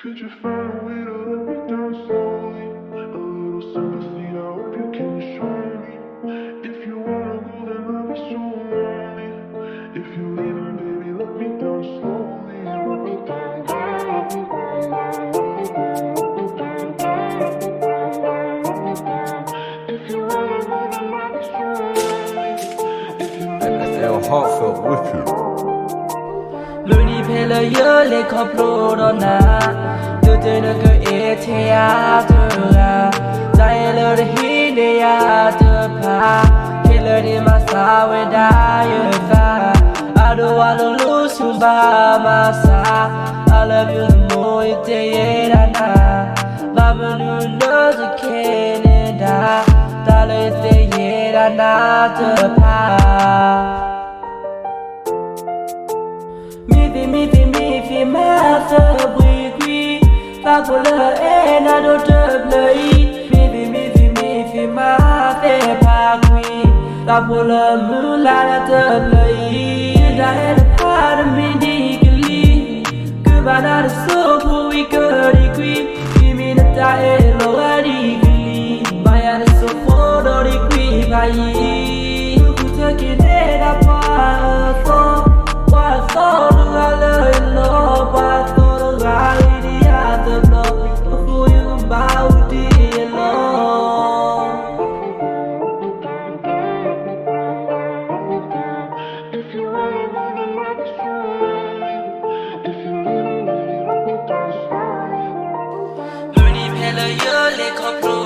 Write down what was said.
Could you find a way to let me down slowly? A little sympathy, I hope you can show me. If you wanna go, then I'll be so lonely. If you're leaving, baby, let me down slowly. Let me down, down, let me down, down. If you wanna go, then I'll be so lonely. If you're leaving, L heartfelt wicked. Luni pela yo le koplo na do de no go ete ya to ga dai lo de hi ne ya to pa killer de ma sa we da yo fa ado wa lo lu su ba ma sa I love you the more you day na ba ba lu no to Canada da le te na to pa Mi masa bui Fagula ena do tublai Mi ma te pagui Fagula mula la tublai Da el par mi digli Kubana da so bui kuri kui Kimi na ta elo adigli Baya da so fodo di kui bai Kutaki ne da pa so if you wanna go, then I'll be so lonely. If you're leaving, baby, let me down slowly. Luni pela yo le koplo